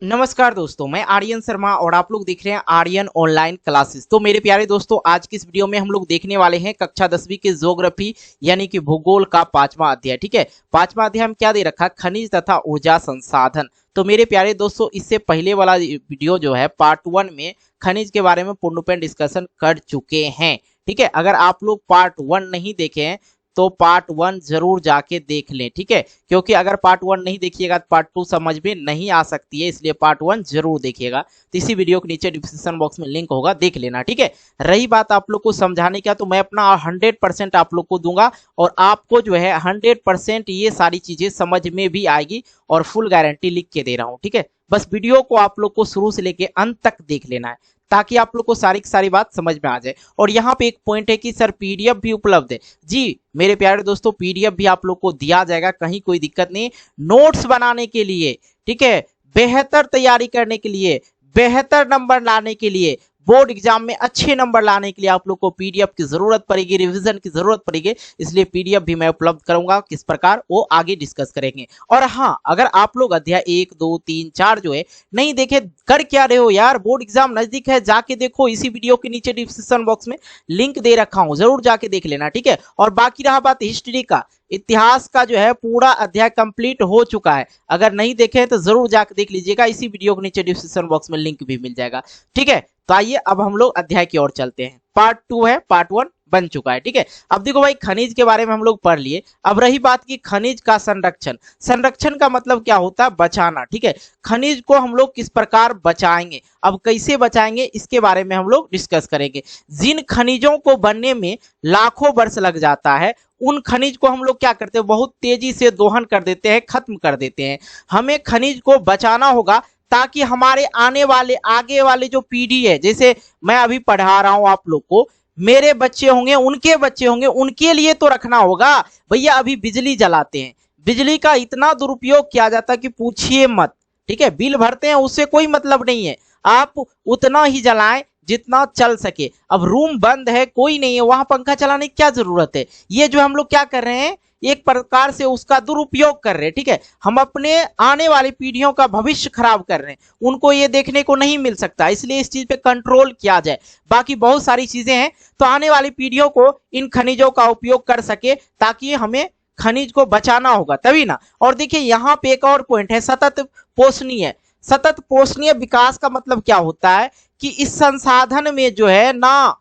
नमस्कार दोस्तों, मैं आर्यन शर्मा और आप लोग देख रहे हैं आर्यन ऑनलाइन क्लासेस। तो मेरे प्यारे दोस्तों, आज की इस वीडियो में हम लोग देखने वाले हैं कक्षा 10वीं के ज्योग्राफी यानी कि भूगोल का 5वां अध्याय। ठीक है, 5वां अध्याय हम क्या दे रखा, खनिज तथा ऊर्जा संसाधन। तो मेरे प्यारे दोस्तों, इससे पहले वाला वीडियो जो है पार्ट 1 में खनिज के बारे में पूर्णपेण डिस्कशन कर चुके हैं। ठीक है, अगर आप लोग पार्ट 1 नहीं देखे हैं तो पार्ट 1 जरूर जाके देख लें। ठीक है, क्योंकि अगर पार्ट 1 नहीं देखिएगा तो पार्ट 2 समझ में नहीं आ सकती है, इसलिए पार्ट 1 जरूर देखिएगा। तो इसी वीडियो के नीचे डिस्क्रिप्शन बॉक्स में लिंक होगा, देख लेना। ठीक है, रही बात आप लोग को समझाने का, तो मैं अपना 100% आप लोग को दूंगा और आपको जो है 100% ये सारी चीजें समझ में भी आएगी और फुल गारंटी लिख के दे रहा हूँ। ठीक है, बस वीडियो को आप लोग को शुरू से लेके अंत तक देख लेना है ताकि आप लोग को सारी की सारी बात समझ में आ जाए। और यहाँ पे एक पॉइंट है कि सर पीडीएफ भी उपलब्ध है। जी मेरे प्यारे दोस्तों, पीडीएफ भी आप लोग को दिया जाएगा, कहीं कोई दिक्कत नहीं। नोट्स बनाने के लिए, ठीक है, बेहतर तैयारी करने के लिए, बेहतर नंबर लाने के लिए, बोर्ड एग्जाम में अच्छे नंबर लाने के लिए आप लोग को पीडीएफ की जरूरत पड़ेगी, रिवीजन की जरूरत पड़ेगी। इसलिए पीडीएफ भी मैं उपलब्ध करूंगा, किस प्रकार वो आगे डिस्कस करेंगे। और हाँ, अगर आप लोग अध्याय 1, 2, 3, 4 जो है नहीं देखे, कर क्या रहे हो यार, बोर्ड एग्जाम नजदीक है, जाके देखो। इसी वीडियो के नीचे डिस्क्रिप्शन बॉक्स में लिंक दे रखा हूं, जरूर जाके देख लेना। ठीक है, और बाकी रहा बात हिस्ट्री का, इतिहास का जो है पूरा अध्याय कंप्लीट हो चुका है। अगर नहीं देखे तो जरूर जाकर देख लीजिएगा, इसी वीडियो के नीचे डिस्क्रिप्शन बॉक्स में लिंक भी मिल जाएगा। ठीक है, तो आइए अब हम लोग अध्याय की ओर चलते हैं। पार्ट 2 है, पार्ट 1 बन चुका है। ठीक है, अब देखो भाई, खनिज के बारे में हम लोग पढ़ लिए। अब रही बात की खनिज का संरक्षण। संरक्षण का मतलब क्या होता है, बचाना। ठीक है, खनिज को हम लोग किस प्रकार बचाएंगे, अब कैसे बचाएंगे, इसके बारे में हम लोग डिस्कस करेंगे। जिन खनिजों को बनने में लाखों वर्ष लग जाता है, उन खनिज को हम लोग क्या करते हैं, बहुत तेजी से दोहन कर देते हैं, खत्म कर देते हैं। हमें खनिज को बचाना होगा ताकि हमारे आगे वाले जो पीढ़ी है, जैसे मैं अभी पढ़ा रहा हूं आप लोग को, मेरे बच्चे होंगे, उनके बच्चे होंगे, उनके लिए तो रखना होगा। भैया अभी बिजली जलाते हैं, बिजली का इतना दुरुपयोग किया जाता है कि पूछिए मत। ठीक है, बिल भरते हैं, उससे कोई मतलब नहीं है, आप उतना ही जलाएं जितना चल सके। अब रूम बंद है, कोई नहीं है, वहां पंखा चलाने की क्या जरूरत है। ये जो हम लोग क्या कर रहे हैं, एक प्रकार से उसका दुरुपयोग कर रहे हैं। ठीक है, हम अपने आने वाली पीढ़ियों का भविष्य खराब कर रहे हैं, उनको ये देखने को नहीं मिल सकता, इसलिए इस चीज पे कंट्रोल किया जाए। बाकी बहुत सारी चीजें हैं, तो आने वाली पीढ़ियों को इन खनिजों का उपयोग कर सके, ताकि हमें खनिज को बचाना होगा तभी ना। और देखिए यहाँ पे एक और पॉइंट है, सतत पोषणीय। सतत पोषणीय विकास का मतलब क्या होता है कि इस संसाधन में जो है ना,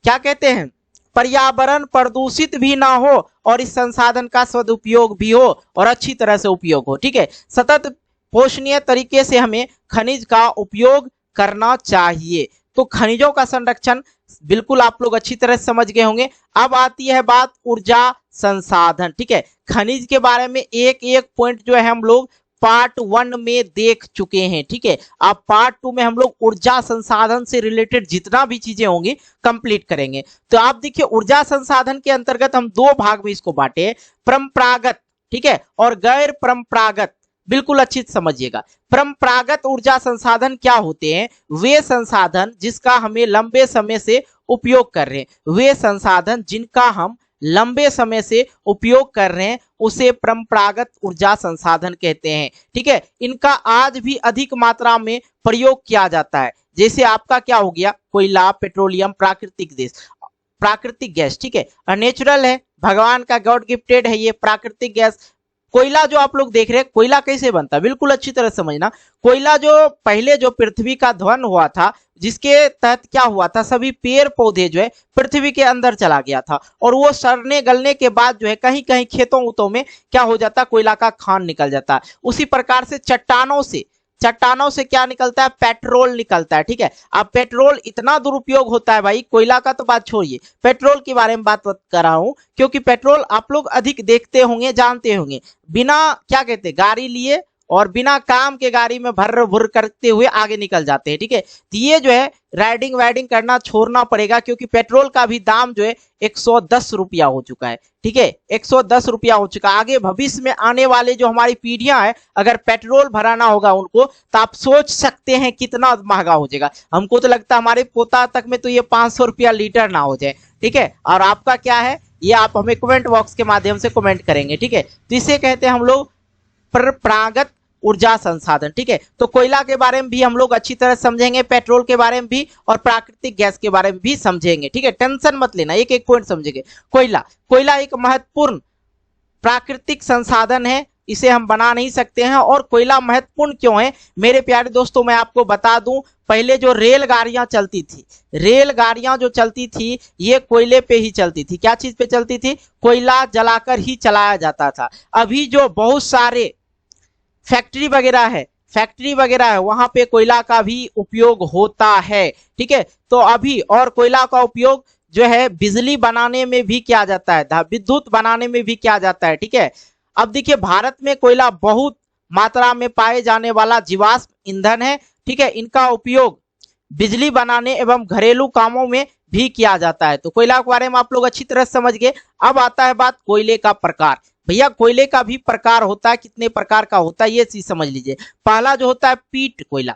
क्या कहते हैं, पर्यावरण प्रदूषित भी ना हो और इस संसाधन का सदुपयोग भी हो और अच्छी तरह से उपयोग हो। ठीक है, सतत पोषणीय तरीके से हमें खनिज का उपयोग करना चाहिए। तो खनिजों का संरक्षण बिल्कुल आप लोग अच्छी तरह से समझ गए होंगे। अब आती है बात ऊर्जा संसाधन। ठीक है, खनिज के बारे में एक एक पॉइंट जो है हम लोग पार्ट 1 में देख चुके हैं। ठीक है, अब पार्ट 2 में हम लोग ऊर्जा संसाधन से रिलेटेड जितना भी चीजें होंगी कंप्लीट करेंगे। तो आप देखिए, ऊर्जा संसाधन के अंतर्गत हम 2 भाग में इसको बांटे, परंपरागत, ठीक है, और गैर परंपरागत। बिल्कुल अच्छी समझिएगा, परंपरागत ऊर्जा संसाधन क्या होते हैं, वे संसाधन जिसका हमें लंबे समय से उपयोग कर रहे हैं, वे संसाधन जिनका हम लंबे समय से उपयोग कर रहे हैं, उसे परंपरागत ऊर्जा संसाधन कहते हैं। ठीक है, इनका आज भी अधिक मात्रा में प्रयोग किया जाता है। जैसे आपका क्या हो गया, कोयला, पेट्रोलियम, प्राकृतिक गैस। ठीक है, नेचुरल है, भगवान का गॉड गिफ्टेड है ये प्राकृतिक गैस। कोयला जो आप लोग देख रहे हैं, कोयला कैसे बनता है, बिल्कुल अच्छी तरह समझना। कोयला जो पहले जो पृथ्वी का ध्वंस हुआ था, जिसके तहत क्या हुआ था, सभी पेड़ पौधे जो है पृथ्वी के अंदर चला गया था, और वो सड़ने गलने के बाद जो है कहीं कहीं खेतों उतों में क्या हो जाता, कोयला का खान निकल जाता है। उसी प्रकार से चट्टानों से क्या निकलता है, पेट्रोल निकलता है। ठीक है, अब पेट्रोल इतना दुरुपयोग होता है भाई, कोयला का तो बात छोड़िए, पेट्रोल के बारे में बात कर रहा हूं, क्योंकि पेट्रोल आप लोग अधिक देखते होंगे, जानते होंगे। बिना क्या कहते, गाड़ी लिए और बिना काम के गाड़ी में भर भुर करते हुए आगे निकल जाते हैं। ठीक है, तो ये जो है राइडिंग वाइडिंग करना छोड़ना पड़ेगा, क्योंकि पेट्रोल का भी दाम जो है 110 रुपया हो चुका है। ठीक है, 110 रुपया हो चुका है। आगे भविष्य में आने वाले जो हमारी पीढ़ियां हैं, अगर पेट्रोल भराना होगा उनको, तो आप सोच सकते हैं कितना महंगा हो जाएगा। हमको तो लगता है हमारे पोता तक में तो ये 500 रुपया लीटर ना हो जाए। ठीक है, और आपका क्या है, ये आप हमें कमेंट बॉक्स के माध्यम से कमेंट करेंगे। ठीक है, तो इसे कहते हैं हम लोग परंपरागत ऊर्जा संसाधन। ठीक है, तो कोयला के बारे में भी हम लोग अच्छी तरह समझेंगे, पेट्रोल के बारे में भी और प्राकृतिक गैस के बारे में भी समझेंगे। ठीक है, टेंशन मत लेना, एक एक पॉइंट समझेंगे। कोयला एक महत्वपूर्ण प्राकृतिक संसाधन है, इसे हम बना नहीं सकते हैं। और कोयला महत्वपूर्ण क्यों है मेरे प्यारे दोस्तों, मैं आपको बता दूं, पहले जो रेलगाड़ियां चलती थी, रेलगाड़ियां जो चलती थी ये कोयले पे ही चलती थी। क्या चीज पे चलती थी? कोयला जलाकर ही चलाया जाता था। अभी जो बहुत सारे फैक्ट्री वगैरह है वहां पे कोयला का भी उपयोग होता है। ठीक है, तो अभी और कोयला का उपयोग जो है बिजली बनाने में भी किया जाता है, विद्युत बनाने में भी किया जाता है। ठीक है, अब देखिए भारत में कोयला बहुत मात्रा में पाए जाने वाला जीवाश्म ईंधन है। ठीक है, इनका उपयोग बिजली बनाने एवं घरेलू कामों में भी किया जाता है। तो कोयला के बारे में आप लोग अच्छी तरह समझ गए। अब आता है बात कोयले का प्रकार। भैया कोयले का भी प्रकार होता है, कितने प्रकार का होता है ये चीज समझ लीजिए। पहला जो होता है पीट कोयला,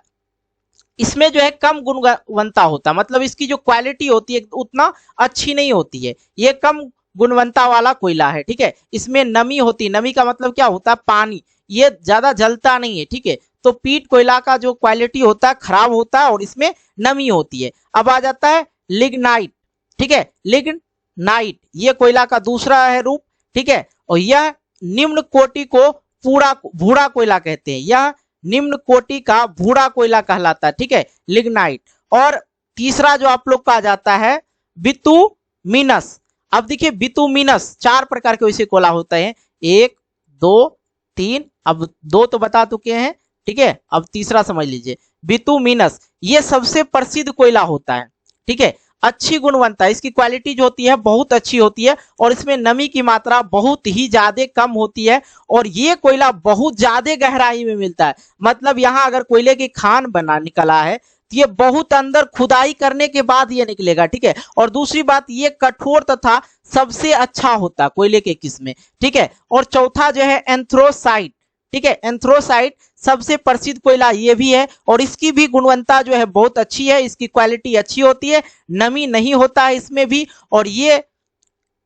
इसमें जो है कम गुणवत्ता होता है, मतलब इसकी जो क्वालिटी होती है उतना अच्छी नहीं होती है, ये कम गुणवत्ता वाला कोयला है। ठीक है, इसमें नमी होती है, नमी का मतलब क्या होता है? पानी, ये ज्यादा जलता नहीं है। ठीक है, तो पीट कोयला का जो क्वालिटी होता है खराब होता है और इसमें नमी होती है। अब आ जाता है लिग्नाइट। ठीक है, लिग्नाइट ये कोयला का दूसरा है रूप। ठीक है, और यह निम्न कोटि को भूरा कोयला कहते हैं, यह निम्न कोटि का भूरा कोयला कहलाता है। ठीक है, लिग्नाइट। और तीसरा जो आप लोग का आ जाता है बितुमिनस। अब देखिए बितुमिनस 4 प्रकार के वैसे कोयला होते हैं, 1 2 3, अब 2 तो बता चुके हैं। ठीक है, अब तीसरा समझ लीजिए बितुमिनस, ये सबसे प्रसिद्ध कोयला होता है। ठीक है, अच्छी गुणवत्ता, इसकी क्वालिटी जो होती है बहुत अच्छी होती है और इसमें नमी की मात्रा बहुत ही ज्यादा कम होती है और ये कोयला बहुत ज्यादा गहराई में मिलता है। मतलब यहाँ अगर कोयले की खान बना निकला है तो ये बहुत अंदर खुदाई करने के बाद ये निकलेगा। ठीक है, और दूसरी बात ये कठोर तथा सबसे अच्छा होता है कोयले के किस्म। ठीक है, और चौथा जो है एंथ्रोसाइट। ठीक है, एंथ्रोसाइट सबसे प्रसिद्ध कोयला ये भी है और इसकी भी गुणवत्ता जो है बहुत अच्छी है, इसकी क्वालिटी अच्छी होती है, नमी नहीं होता है इसमें भी, और ये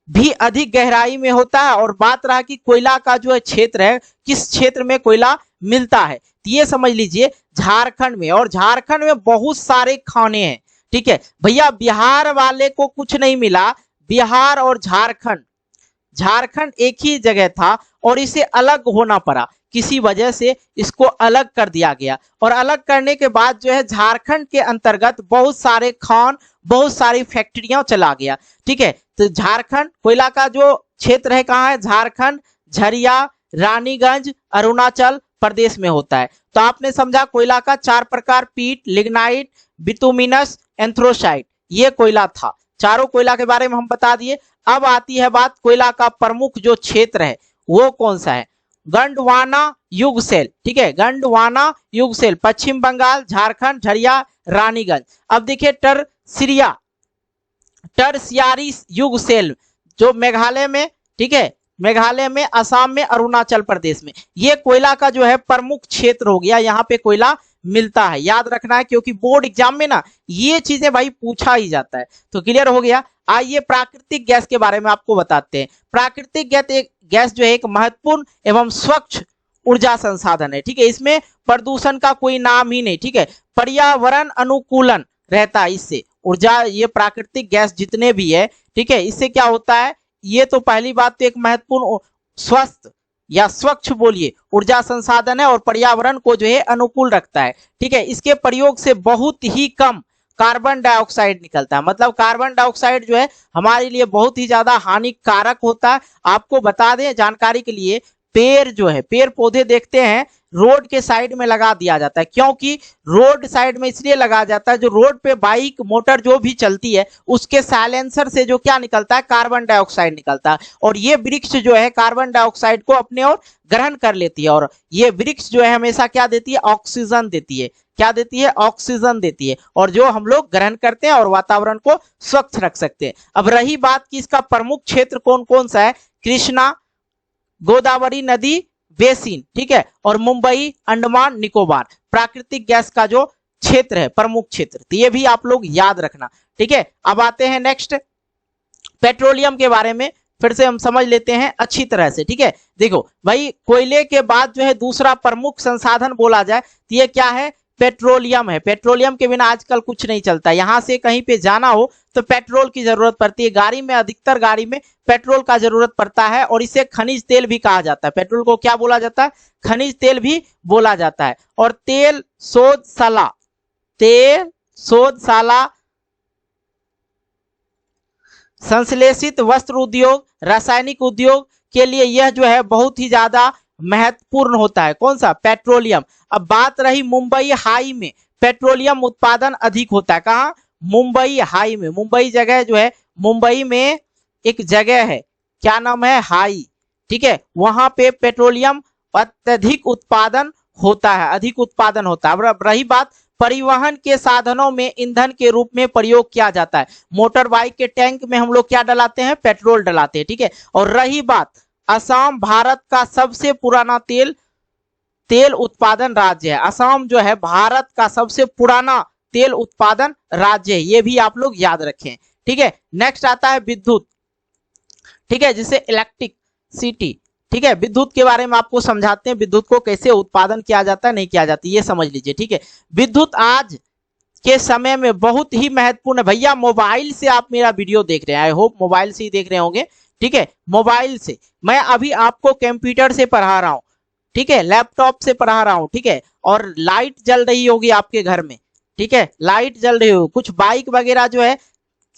भी अधिक गहराई में होता है। और बात रहा कि कोयला का जो है क्षेत्र है, किस क्षेत्र में कोयला मिलता है, तो ये समझ लीजिए झारखंड में, और झारखंड में बहुत सारे खाने हैं। ठीक है भैया, बिहार वाले को कुछ नहीं मिला, बिहार और झारखंड एक ही जगह था और इसे अलग होना पड़ा, किसी वजह से इसको अलग कर दिया गया और अलग करने के बाद जो है झारखंड के अंतर्गत बहुत सारे खान, बहुत सारी फैक्ट्रियां चला गया। ठीक है, तो झारखंड कोयला का जो क्षेत्र है कहाँ है? झारखंड, झरिया, रानीगंज, अरुणाचल प्रदेश में होता है। तो आपने समझा कोयला का 4 प्रकार, पीट, लिग्नाइट, बितुमिनस, एंथ्रोसाइट, ये कोयला था। चारों कोयला के बारे में हम बता दिए। अब आती है बात कोयला का प्रमुख जो क्षेत्र है वो कौन सा है? गंडवाना युगसेल। ठीक है, गंडवाना युगसेल, पश्चिम बंगाल, झारखंड, झरिया, रानीगंज। अब देखिए टर्सियारी युगसेल जो मेघालय में, ठीक है, मेघालय में, असम में, अरुणाचल प्रदेश में, ये कोयला का जो है प्रमुख क्षेत्र हो गया, यहाँ पे कोयला मिलता है। याद रखना है क्योंकि बोर्ड एग्जाम में ना ये चीजें भाई पूछा ही जाता है। तो क्लियर हो गया। आइए प्राकृतिक गैस के बारे में आपको बताते हैं। प्राकृतिक गैस जो है एक महत्वपूर्ण एवं स्वच्छ ऊर्जा संसाधन है। ठीक है, इसमें प्रदूषण का कोई नाम ही नहीं। ठीक है, पर्यावरण अनुकूलन रहता है इससे ऊर्जा, ये प्राकृतिक गैस जितने भी है, ठीक है, इससे क्या होता है? ये तो पहली बात तो एक महत्वपूर्ण स्वस्थ या स्वच्छ बोलिए ऊर्जा संसाधन है और पर्यावरण को जो है अनुकूल रखता है। ठीक है, इसके प्रयोग से बहुत ही कम कार्बन डाइऑक्साइड निकलता है, मतलब कार्बन डाइऑक्साइड जो है हमारे लिए बहुत ही ज्यादा हानिकारक होता है। आपको बता दें जानकारी के लिए, पेड़ जो है, पेड़ पौधे देखते हैं रोड के साइड में लगा दिया जाता है, क्योंकि रोड साइड में इसलिए लगाया जाता है, जो रोड पे बाइक मोटर जो भी चलती है उसके साइलेंसर से जो क्या निकलता है? कार्बन डाइऑक्साइड निकलता है और ये वृक्ष जो है कार्बन डाइऑक्साइड को अपने ओर ग्रहण कर लेती है और ये वृक्ष जो है हमेशा क्या देती है? ऑक्सीजन देती है। क्या देती है? ऑक्सीजन देती है, और जो हम लोग ग्रहण करते हैं और वातावरण को स्वच्छ रख सकते हैं। अब रही बात कि इसका प्रमुख क्षेत्र कौन कौन सा है? कृष्णा, गोदावरी नदी बेसिन, ठीक है, और मुंबई, अंडमान निकोबार प्राकृतिक गैस का जो क्षेत्र है, प्रमुख क्षेत्र, तो ये भी आप लोग याद रखना। ठीक है, अब आते हैं नेक्स्ट पेट्रोलियम के बारे में। फिर से हम समझ लेते हैं अच्छी तरह से, ठीक है। देखो भाई, कोयले के बाद जो है दूसरा प्रमुख संसाधन बोला जाए तो ये क्या है, पेट्रोलियम है। पेट्रोलियम के बिना आजकल कुछ नहीं चलता। यहाँ से कहीं पे जाना हो तो पेट्रोल की जरूरत पड़ती है। गाड़ी में, अधिकतर गाड़ी में पेट्रोल का जरूरत पड़ता है और इसे खनिज तेल भी कहा जाता है। पेट्रोल को क्या बोला जाता है, खनिज तेल भी बोला जाता है। और तेल शोधशाला, संश्लेषित वस्त्र उद्योग, रासायनिक उद्योग के लिए यह जो है बहुत ही ज्यादा महत्वपूर्ण होता है। कौन सा, पेट्रोलियम। अब बात रही मुंबई हाई में, पेट्रोलियम उत्पादन अधिक होता है। कहाँ, मुंबई हाई में। मुंबई जगह जो है, मुंबई में एक जगह है, क्या नाम है, हाई, ठीक है। वहां पे पेट्रोलियम अत्यधिक उत्पादन होता है, अधिक उत्पादन होता है। अब रही बात, परिवहन के साधनों में ईंधन के रूप में प्रयोग किया जाता है। मोटर बाइक के टैंक में हम लोग क्या डलाते हैं, पेट्रोल डलाते हैं, ठीक है। और रही बात, असम भारत का सबसे पुराना तेल उत्पादन राज्य है। असम जो है भारत का सबसे पुराना तेल उत्पादन राज्य है, ये भी आप लोग याद रखें, ठीक है। नेक्स्ट आता है विद्युत, ठीक है, जिसे इलेक्ट्रिसिटी, ठीक है। विद्युत के बारे में आपको समझाते हैं, विद्युत को कैसे उत्पादन किया जाता है, नहीं किया जाता, ये समझ लीजिए, ठीक है। विद्युत आज के समय में बहुत ही महत्वपूर्ण है। भैया मोबाइल से आप मेरा वीडियो देख रहे हैं, आई होप मोबाइल से ही देख रहे होंगे, ठीक है। मोबाइल से मैं अभी आपको कंप्यूटर से पढ़ा रहा हूं, ठीक है, लैपटॉप से पढ़ा रहा हूं, ठीक है। और लाइट जल रही होगी आपके घर में, ठीक है, लाइट जल रही होगी। कुछ बाइक वगैरह जो है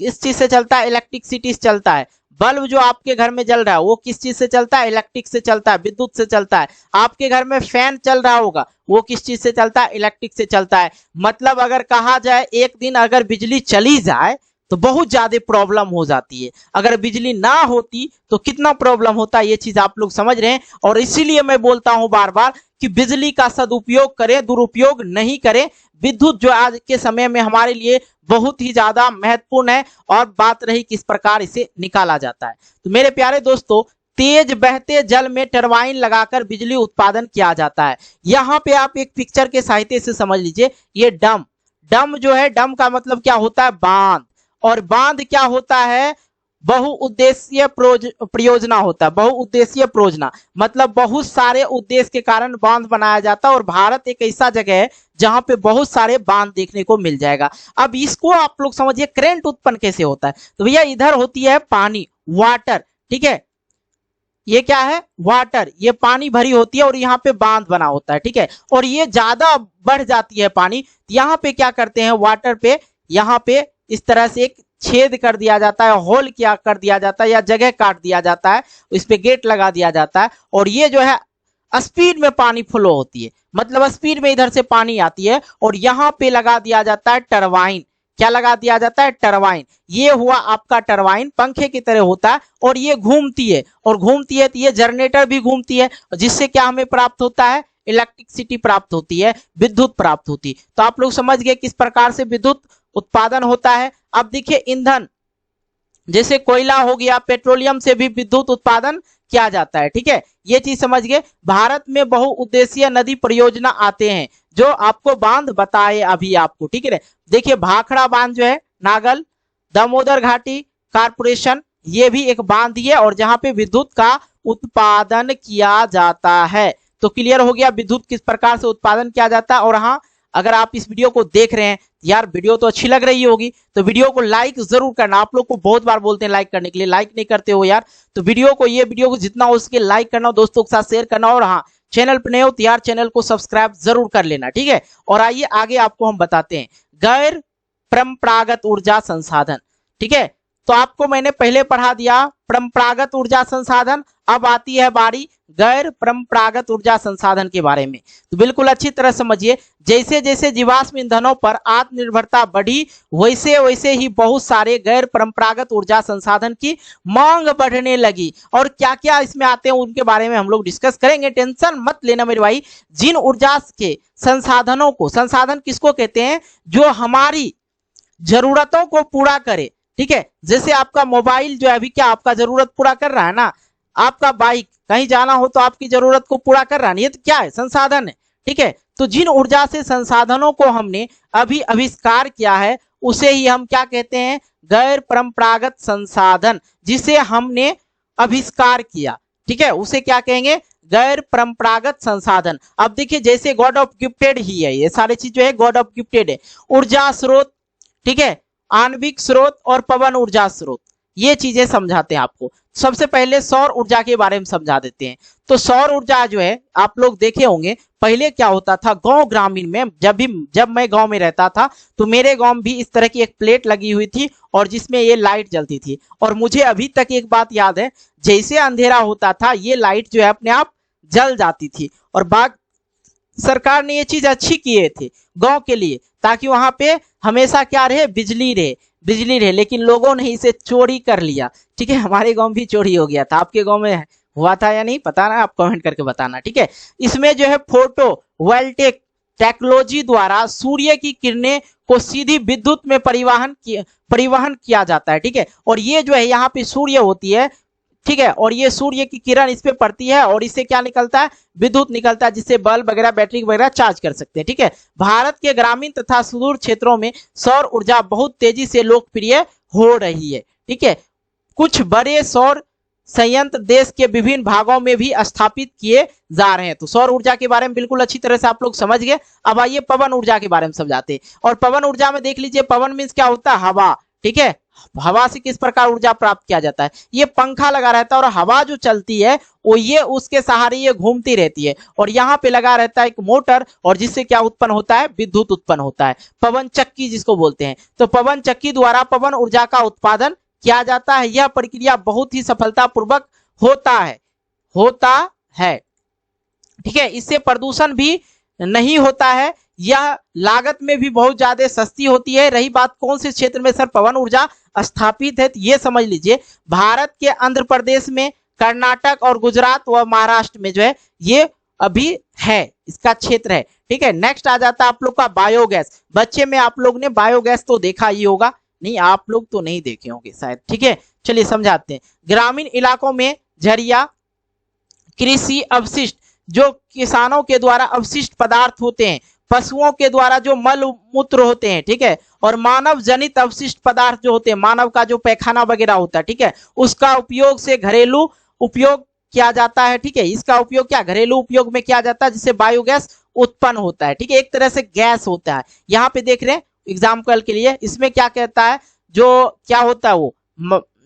किस चीज से चलता है, इलेक्ट्रिसिटी से चलता है। बल्ब जो आपके घर में जल रहा है वो किस चीज से चलता है, इलेक्ट्रिक से चलता है, विद्युत से चलता है। आपके घर में फैन चल रहा होगा, वो किस चीज से चलता है, इलेक्ट्रिक से चलता है। मतलब अगर कहा जाए एक दिन अगर बिजली चली जाए तो बहुत ज्यादा प्रॉब्लम हो जाती है। अगर बिजली ना होती तो कितना प्रॉब्लम होता है, ये चीज आप लोग समझ रहे हैं। और इसीलिए मैं बोलता हूं बार बार कि बिजली का सदुपयोग करें, दुरुपयोग नहीं करें। विद्युत जो आज के समय में हमारे लिए बहुत ही ज्यादा महत्वपूर्ण है। और बात रही किस प्रकार इसे निकाला जाता है, तो मेरे प्यारे दोस्तों, तेज बहते जल में टरबाइन लगाकर बिजली उत्पादन किया जाता है। यहाँ पे आप एक पिक्चर के सहायता से समझ लीजिए, ये डम जो है, डम का मतलब क्या होता है, बांध। और बांध क्या होता है, बहुउद्देशीय परियोजना होता है। बहुउद्देशीय परियोजना मतलब बहुत सारे उद्देश्य के कारण बांध बनाया जाता है। और भारत एक ऐसा जगह है जहां पे बहुत सारे बांध देखने को मिल जाएगा। अब इसको आप लोग समझिए करंट उत्पन्न कैसे होता है। तो भैया इधर होती है पानी, वाटर, ठीक है, ये क्या है, वाटर, ये पानी भरी होती है और यहाँ पे बांध बना होता है, ठीक है। और ये ज्यादा बढ़ जाती है पानी, यहाँ पे क्या करते हैं, वाटर पे यहाँ पे इस तरह से एक छेद कर दिया जाता है, होल क्या कर दिया जाता है, या जगह काट दिया जाता है, इस पे गेट लगा दिया जाता है। और ये जो है स्पीड में पानी फ्लो होती है, मतलब स्पीड में इधर से पानी आती है। और यहाँ पे लगा दिया जाता है टरबाइन, क्या लगा दिया जाता है, टरबाइन। ये हुआ आपका टरबाइन, पंखे की तरह होता है और ये घूमती है। और घूमती है तो ये जनरेटर भी घूमती है, जिससे क्या हमें प्राप्त होता है, इलेक्ट्रिसिटी प्राप्त होती है, विद्युत प्राप्त होती है। तो आप लोग समझ गए किस प्रकार से विद्युत उत्पादन होता है। अब देखिए ईंधन, जैसे कोयला हो गया, पेट्रोलियम से भी विद्युत उत्पादन किया जाता है, ठीक है, ये चीज समझ गए। भारत में बहुउद्देशीय नदी परियोजना आते हैं, जो आपको बांध बताए अभी आपको, ठीक है। देखिए भाखड़ा बांध जो है, नागल दामोदर घाटी कारपोरेशन, ये भी एक बांध है और जहां पे विद्युत का उत्पादन किया जाता है। तो क्लियर हो गया विद्युत किस प्रकार से उत्पादन किया जाता है। और हाँ, अगर आप इस वीडियो को देख रहे हैं, यार वीडियो तो अच्छी लग रही होगी, तो वीडियो को लाइक जरूर करना। आप लोग को बहुत बार बोलते हैं लाइक करने के लिए, लाइक नहीं करते हो यार। तो वीडियो को जितना हो सके लाइक करना, दोस्तों के साथ शेयर करना। और हाँ, चैनल पर नए हो तो यार चैनल को सब्सक्राइब जरूर कर लेना, ठीक है। और आइए आगे आपको हम बताते हैं गैर परंपरागत ऊर्जा संसाधन, ठीक है। तो आपको मैंने पहले पढ़ा दिया परंपरागत ऊर्जा संसाधन, अब आती है बारी गैर परंपरागत ऊर्जा संसाधन के बारे में। तो बिल्कुल अच्छी तरह समझिए, जैसे जैसे जीवाश्म ईंधनों पर आत्मनिर्भरता बढ़ी, वैसे वैसे ही बहुत सारे गैर परंपरागत ऊर्जा संसाधन की मांग बढ़ने लगी। और क्या क्या इसमें आते हैं उनके बारे में हम लोग डिस्कस करेंगे, टेंशन मत लेना मेरे भाई। जिन ऊर्जा के संसाधनों को, संसाधन किसको कहते हैं, जो हमारी जरूरतों को पूरा करे, ठीक है। जैसे आपका मोबाइल जो है अभी क्या आपका जरूरत पूरा कर रहा है ना, आपका बाइक कहीं जाना हो तो आपकी जरूरत को पूरा कर रहा है, ये तो क्या है, संसाधन है, ठीक है। तो जिन ऊर्जा से संसाधनों को हमने अभी आविष्कार किया है, उसे ही हम क्या कहते हैं, गैर परंपरागत संसाधन, जिसे हमने आविष्कार किया, ठीक है, उसे क्या कहेंगे, गैर परंपरागत संसाधन। अब देखिए जैसे गॉड ऑफ गिफ्टेड ही है, ये सारी चीज जो है गॉड ऑफ गिफ्टेड है। ऊर्जा स्रोत, ठीक है, आणविक स्रोत और पवन ऊर्जा स्रोत, ये चीजें समझाते हैं आपको। सबसे पहले सौर ऊर्जा के बारे में समझा देते हैं। तो सौर ऊर्जा जो है आप लोग देखे होंगे, पहले क्या होता था गांव ग्रामीण में, जब मैं गांव में रहता था तो मेरे गांव में भी इस तरह की एक प्लेट लगी हुई थी और जिसमें ये लाइट जलती थी। और मुझे अभी तक एक बात याद है, जैसे अंधेरा होता था ये लाइट जो है अपने आप जल जाती थी। और सरकार ने ये चीज अच्छी किए थे गांव के लिए, ताकि वहां पे हमेशा क्या रहे, बिजली रहे। लेकिन लोगों ने इसे चोरी कर लिया, ठीक है, हमारे गांव भी चोरी हो गया था। आपके गांव में हुआ था या नहीं पता ना, आप कमेंट करके बताना, ठीक है। इसमें जो है फोटो वोल्टेक टेक्नोलॉजी द्वारा सूर्य की किरणें को सीधी विद्युत में परिवहन किया जाता है, ठीक है। और ये जो है यहाँ पे सूर्य होती है, ठीक है, और ये सूर्य की किरण इस पे पड़ती है और इससे क्या निकलता है, विद्युत निकलता है, जिससे बल्ब वगैरह बैटरी वगैरह चार्ज कर सकते हैं, ठीक है। भारत के ग्रामीण तथा सुदूर क्षेत्रों में सौर ऊर्जा बहुत तेजी से लोकप्रिय हो रही है, ठीक है। कुछ बड़े सौर संयंत्र देश के विभिन्न भागों में भी स्थापित किए जा रहे हैं। तो सौर ऊर्जा के बारे में बिल्कुल अच्छी तरह से आप लोग समझ गए। अब आइए पवन ऊर्जा के बारे में समझाते हैं। और पवन ऊर्जा में देख लीजिए, पवन मीन्स क्या होता है, हवा, ठीक है। हवा से किस प्रकार ऊर्जा प्राप्त किया जाता है, ये पंखा लगा रहता है और हवा जो चलती है वो ये उसके सहारे ये घूमती रहती है और यहाँ पे लगा रहता है एक मोटर, और जिससे क्या उत्पन्न होता है, विद्युत उत्पन्न होता है, पवन चक्की जिसको बोलते हैं। तो पवन चक्की द्वारा पवन ऊर्जा का उत्पादन किया जाता है। यह प्रक्रिया बहुत ही सफलतापूर्वक होता है, ठीक है। इससे प्रदूषण भी नहीं होता है, यह लागत में भी बहुत ज्यादा सस्ती होती है। रही बात कौन से क्षेत्र में सर पवन ऊर्जा स्थापित है, तो ये समझ लीजिए भारत के आंध्र प्रदेश में, कर्नाटक और गुजरात व महाराष्ट्र में जो है ये अभी है, इसका क्षेत्र है, ठीक है। नेक्स्ट आ जाता है आप लोग का बायोगैस। बच्चे में आप लोग ने बायोगैस तो देखा ही होगा, नहीं आप लोग तो नहीं देखे होंगे शायद, ठीक है। चलिए समझाते हैं। ग्रामीण इलाकों में झरिया, कृषि अवशिष्ट, जो किसानों के द्वारा अवशिष्ट पदार्थ होते हैं, पशुओं के द्वारा जो मल मूत्र होते हैं, ठीक है, और मानव जनित अवशिष्ट पदार्थ जो होते हैं, मानव का जो पैखाना वगैरह होता है, ठीक है, उसका उपयोग से घरेलू उपयोग किया जाता है, ठीक है। इसका उपयोग क्या घरेलू उपयोग में किया जाता है, जिससे बायोगैस उत्पन्न होता है, ठीक है। एक तरह से गैस होता है। यहाँ पे देख रहे हैं एग्जाम्पल के लिए, इसमें क्या कहता है, जो क्या होता है वो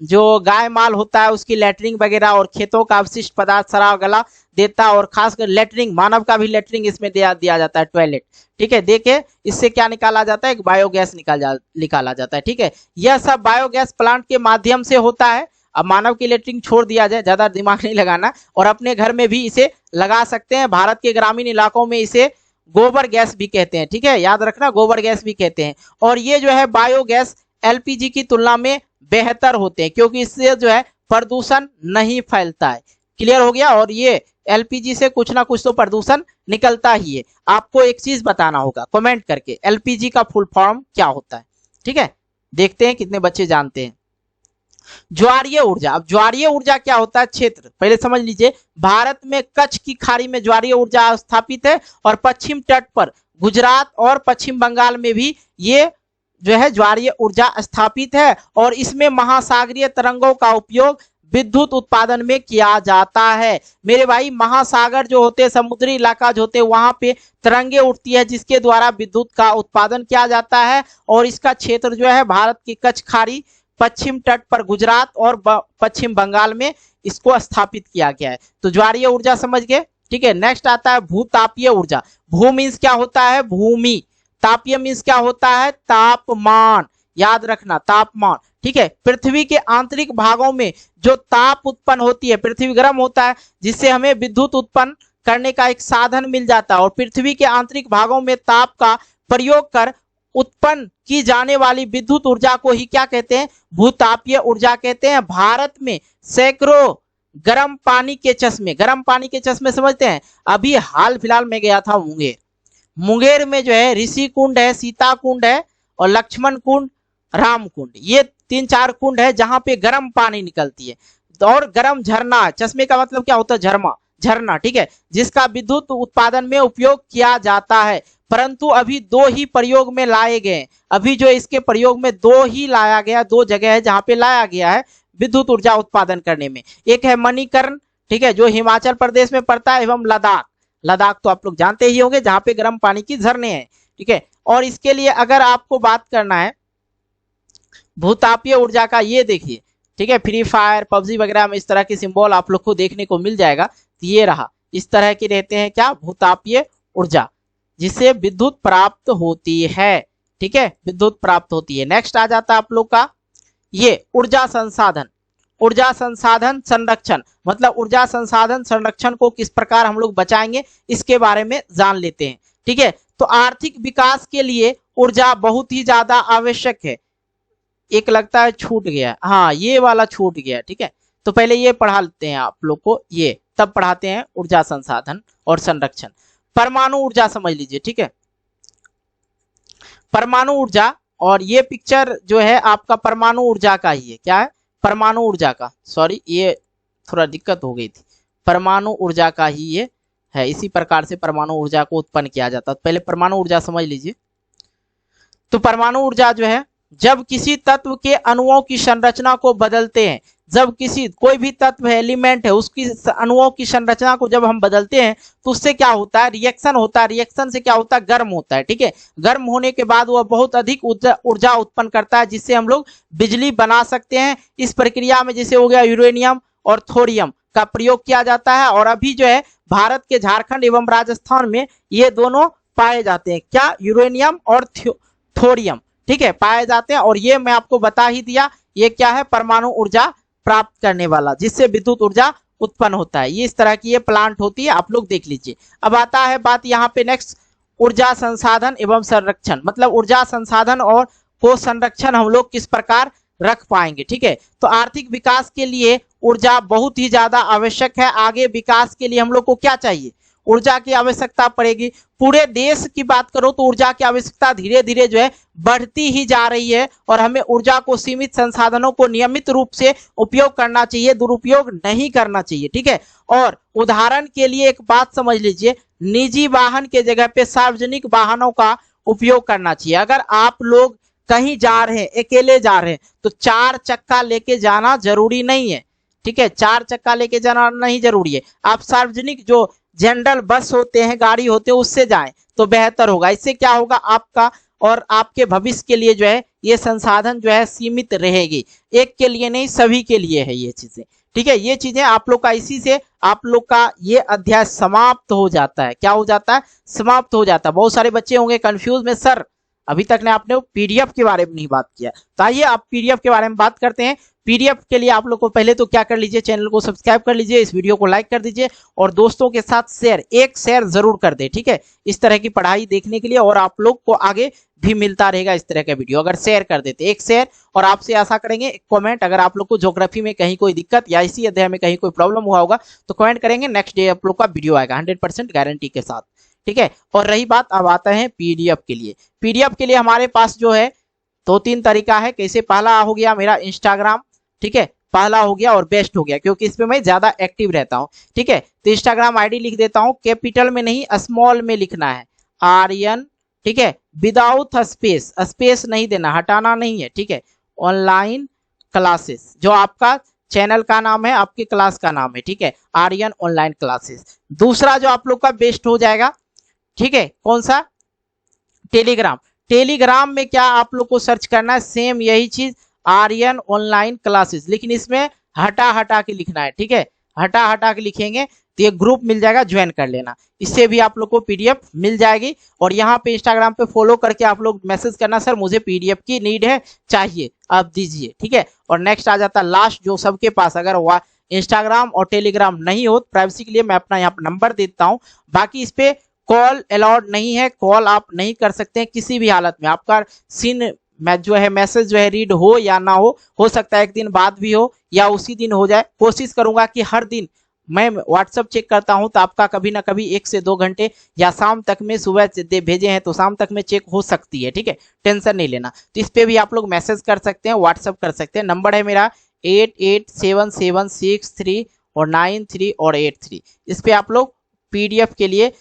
जो गाय माल होता है उसकी लेटरिंग वगैरह और खेतों का अवशिष्ट पदार्थ सड़ा गला देता है, और खासकर लेटरिंग, मानव का भी लेटरिंग इसमें दिया जाता है, टॉयलेट, ठीक है। देखिए इससे क्या निकाला जाता है, एक बायोगैस निकाला जाता है, ठीक है। यह सब बायोगैस प्लांट के माध्यम से होता है। अब मानव की लेटरिंग छोड़ दिया जाए, ज्यादा दिमाग नहीं लगाना, और अपने घर में भी इसे लगा सकते हैं। भारत के ग्रामीण इलाकों में इसे गोबर गैस भी कहते हैं, ठीक है, याद रखना गोबर गैस भी कहते हैं। और ये जो है बायोगैस एलपीजी की तुलना में बेहतर होते हैं, क्योंकि इससे जो है प्रदूषण नहीं फैलता है। क्लियर हो गया। और ये एलपीजी से कुछ ना कुछ तो प्रदूषण निकलता ही है। आपको एक चीज बताना होगा कमेंट करके, एलपीजी का फुल फॉर्म क्या होता है, ठीक है। देखते हैं कितने बच्चे जानते हैं। ज्वारीय ऊर्जा। अब ज्वारीय ऊर्जा क्या होता है, क्षेत्र पहले समझ लीजिए। भारत में कच्छ की खाड़ी में ज्वारीय ऊर्जा स्थापित है, और पश्चिम तट पर गुजरात और पश्चिम बंगाल में भी ये जो है ज्वारीय ऊर्जा स्थापित है। और इसमें महासागरीय तरंगों का उपयोग विद्युत उत्पादन में किया जाता है। मेरे भाई महासागर जो होते हैं, समुद्री इलाका जो होते हैं, वहां पे तरंगे उठती है जिसके द्वारा विद्युत का उत्पादन किया जाता है। और इसका क्षेत्र जो है भारत की कच्छ खाड़ी, पश्चिम तट पर गुजरात और पश्चिम बंगाल में इसको स्थापित किया गया है। तो ज्वारीय ऊर्जा समझ गए, ठीक है। नेक्स्ट आता है भूतापीय ऊर्जा। भू मीन्स क्या होता है, भूमि। तापीय मीन्स क्या होता है, तापमान, याद रखना तापमान, ठीक है। पृथ्वी के आंतरिक भागों में जो ताप उत्पन्न होती है, पृथ्वी गर्म होता है जिससे हमें विद्युत उत्पन्न करने का एक साधन मिल जाता है। और पृथ्वी के आंतरिक भागों में ताप का प्रयोग कर उत्पन्न की जाने वाली विद्युत ऊर्जा को ही क्या कहते हैं, भूतापीय ऊर्जा कहते हैं। भारत में सैकड़ों गर्म पानी के चश्मे समझते हैं। अभी हाल फिलहाल में गया था मुंगेर में जो है ऋषि कुंड है, सीता कुंड है, और लक्ष्मण कुंड, राम कुंड, ये 3-4 कुंड है जहां पे गर्म पानी निकलती है। और गर्म झरना, चश्मे का मतलब क्या होता है, झरना, ठीक है, जिसका विद्युत उत्पादन में उपयोग किया जाता है। परंतु अभी 2 ही प्रयोग में लाए गए। अभी जो इसके प्रयोग में 2 ही लाया गया, 2 जगह है जहां पे लाया गया है विद्युत ऊर्जा उत्पादन करने में। एक है मणिकर्ण, ठीक है, जो हिमाचल प्रदेश में पड़ता है, एवं लद्दाख। लद्दाख तो आप लोग जानते ही होंगे, जहां पे गर्म पानी की झरने हैं, ठीक है। और इसके लिए अगर आपको बात करना है भूतापीय ऊर्जा का, ये देखिए, ठीक है, फ्री फायर पबजी वगैरह में इस तरह की सिंबल आप लोग को देखने को मिल जाएगा। तो ये रहा, इस तरह की रहते हैं क्या, भूतापीय ऊर्जा, जिससे विद्युत प्राप्त होती है, ठीक है, विद्युत प्राप्त होती है। नेक्स्ट आ जाता है आप लोग का ये ऊर्जा संसाधन। ऊर्जा संसाधन संरक्षण, मतलब ऊर्जा संसाधन संरक्षण को किस प्रकार हम लोग बचाएंगे, इसके बारे में जान लेते हैं, ठीक है। तो आर्थिक विकास के लिए ऊर्जा बहुत ही ज्यादा आवश्यक है। एक लगता है छूट गया, हाँ ये वाला छूट गया, ठीक है। तो पहले ये पढ़ा लेते हैं आप लोग को, ये तब पढ़ाते हैं ऊर्जा संसाधन और संरक्षण। परमाणु ऊर्जा समझ लीजिए, ठीक है, परमाणु ऊर्जा। और ये पिक्चर जो है आपका परमाणु ऊर्जा का ही है, क्या है, परमाणु ऊर्जा का, सॉरी ये थोड़ा दिक्कत हो गई थी, परमाणु ऊर्जा का ही ये है। इसी प्रकार से परमाणु ऊर्जा को उत्पन्न किया जाता है। पहले परमाणु ऊर्जा समझ लीजिए। तो परमाणु ऊर्जा जो है, जब किसी तत्व के अणुओं की संरचना को बदलते हैं, जब किसी कोई भी तत्व है, एलिमेंट है, उसकी अणुओं की संरचना को जब हम बदलते हैं तो उससे क्या होता है, रिएक्शन होता है। रिएक्शन से क्या होता है, गर्म होता है, ठीक है। गर्म होने के बाद वह बहुत अधिक ऊर्जा उत्पन्न करता है, जिससे हम लोग बिजली बना सकते हैं। इस प्रक्रिया में जैसे हो गया यूरेनियम और थोरियम का प्रयोग किया जाता है। और अभी जो है भारत के झारखंड एवं राजस्थान में ये दोनों पाए जाते हैं, क्या, यूरेनियम और थोरियम, ठीक है, पाए जाते हैं। और ये मैं आपको बता ही दिया, ये क्या है, परमाणु ऊर्जा प्राप्त करने वाला, जिससे विद्युत ऊर्जा उत्पन्न होता है। ये इस तरह की ये प्लांट होती है, आप लोग देख लीजिए। अब आता है बात यहाँ पे नेक्स्ट, ऊर्जा संसाधन एवं संरक्षण, मतलब ऊर्जा संसाधन और को संरक्षण हम लोग किस प्रकार रख पाएंगे, ठीक है। तो आर्थिक विकास के लिए ऊर्जा बहुत ही ज्यादा आवश्यक है। आगे विकास के लिए हम लोग को क्या चाहिए, ऊर्जा की आवश्यकता पड़ेगी। पूरे देश की बात करो तो ऊर्जा की आवश्यकता धीरे धीरे जो है बढ़ती ही जा रही है। और हमें ऊर्जा को सीमित संसाधनों को नियमित रूप से उपयोग करना चाहिए, दुरुपयोग नहीं करना चाहिए, ठीक है। और उदाहरण के लिए एक बात समझ लीजिए, निजी वाहन के जगह पे सार्वजनिक वाहनों का उपयोग करना चाहिए। अगर आप लोग कहीं जा रहे हैं, अकेले जा रहे हैं, तो 4 चक्का लेके जाना जरूरी नहीं है, ठीक है, 4 चक्का लेके जाना नहीं जरूरी है। आप सार्वजनिक जो जनरल बस होते हैं, गाड़ी होते हैं, उससे जाएं तो बेहतर होगा। इससे क्या होगा, आपका और आपके भविष्य के लिए जो है ये संसाधन जो है सीमित रहेगी। एक के लिए नहीं, सभी के लिए है ये चीजें, ठीक है। ये चीजें आप लोग का, इसी से आप लोग का ये अध्याय समाप्त हो जाता है। क्या हो जाता है, समाप्त हो जाता है। बहुत सारे बच्चे होंगे कंफ्यूज में, सर अभी तक ने आपने पीडीएफ के बारे में नहीं बात किया। तो आइए आप पीडीएफ के बारे में बात करते हैं। पीडीएफ के लिए आप लोग को पहले तो क्या कर लीजिए, चैनल को सब्सक्राइब कर लीजिए, इस वीडियो को लाइक कर दीजिए और दोस्तों के साथ शेयर, एक शेयर जरूर कर दे, ठीक है, इस तरह की पढ़ाई देखने के लिए। और आप लोग को आगे भी मिलता रहेगा इस तरह का वीडियो अगर शेयर कर देते, एक शेयर। और आपसे आशा करेंगे एक कमेंट, अगर आप लोग को ज्योग्राफी में कहीं कोई दिक्कत या इसी अध्याय में कहीं कोई प्रॉब्लम हुआ होगा तो कमेंट करेंगे, नेक्स्ट डे आप लोग का वीडियो आएगा 100% गारंटी के साथ, ठीक है। और रही बात, अब आता है पीडीएफ के लिए। पीडीएफ के लिए हमारे पास जो है 2-3 तरीका है कैसे। पहला हो गया मेरा इंस्टाग्राम, ठीक है, पहला हो गया और बेस्ट हो गया, क्योंकि इस पे मैं ज्यादा एक्टिव रहता हूं, ठीक है। तो इंस्टाग्राम आईडी लिख देता हूं, कैपिटल में नहीं स्मॉल में लिखना है, आर्यन, ठीक है, विदाउट स्पेस, स्पेस नहीं देना, हटाना नहीं है, ठीक है। ऑनलाइन क्लासेस, जो आपका चैनल का नाम है, आपकी क्लास का नाम है, ठीक है, आर्यन ऑनलाइन क्लासेस। दूसरा जो आप लोग का बेस्ट हो जाएगा, ठीक है, कौन सा, टेलीग्राम। टेलीग्राम में क्या आप लोग को सर्च करना है, सेम यही चीज, आर्यन ऑनलाइन क्लासेस, लेकिन इसमें हटा हटा के लिखना है, ठीक है, हटा हटा के लिखेंगे तो ये ग्रुप मिल जाएगा, ज्वाइन कर लेना, इससे भी आप लोग को पीडीएफ मिल जाएगी। और यहाँ पे इंस्टाग्राम पे फॉलो करके आप लोग मैसेज करना, सर मुझे पीडीएफ की नीड है, चाहिए, आप दीजिए, ठीक है। और नेक्स्ट आ जाता लास्ट, जो सबके पास अगर इंस्टाग्राम और टेलीग्राम नहीं हो, प्राइवेसी के लिए मैं अपना यहाँ पर नंबर देता हूँ। बाकी इस पे कॉल अलाउड नहीं है, कॉल आप नहीं कर सकते हैं किसी भी हालत में। आपका सीन जो है मैसेज जो है रीड हो या ना हो सकता है एक दिन बाद भी हो या उसी दिन हो जाए। कोशिश करूंगा कि हर दिन मैं व्हाट्सअप चेक करता हूं, तो आपका कभी ना कभी 1 से 2 घंटे या शाम तक में, सुबह भेजे हैं तो शाम तक में चेक हो सकती है, ठीक है, टेंशन नहीं लेना। तो इस पे भी आप लोग मैसेज कर सकते हैं, व्हाट्सअप कर सकते हैं। नंबर है मेरा 887763 और 93 और 83। इस पे आप लोग पीडीएफ के लिए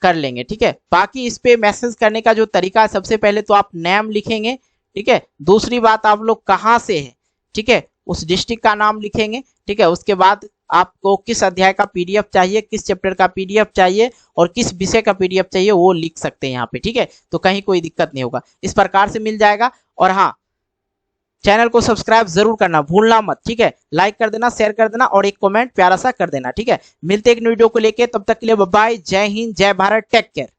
कर लेंगे, ठीक है। बाकी इस पे मैसेज करने का जो तरीका है, सबसे पहले तो आप नेम लिखेंगे, ठीक है। दूसरी बात, आप लोग कहाँ से हैं, ठीक है, उस डिस्ट्रिक्ट का नाम लिखेंगे, ठीक है। उसके बाद आपको किस अध्याय का पीडीएफ चाहिए, किस चैप्टर का पीडीएफ चाहिए और किस विषय का पीडीएफ चाहिए वो लिख सकते हैं यहाँ पे, ठीक है। तो कहीं कोई दिक्कत नहीं होगा, इस प्रकार से मिल जाएगा। और हाँ, चैनल को सब्सक्राइब जरूर करना भूलना मत, ठीक है। लाइक कर देना, शेयर कर देना और एक कमेंट प्यारा सा कर देना, ठीक है। मिलते एक वीडियो को लेके, तब तक के लिए बाय बाय, जय हिंद, जय भारत, टेक केयर।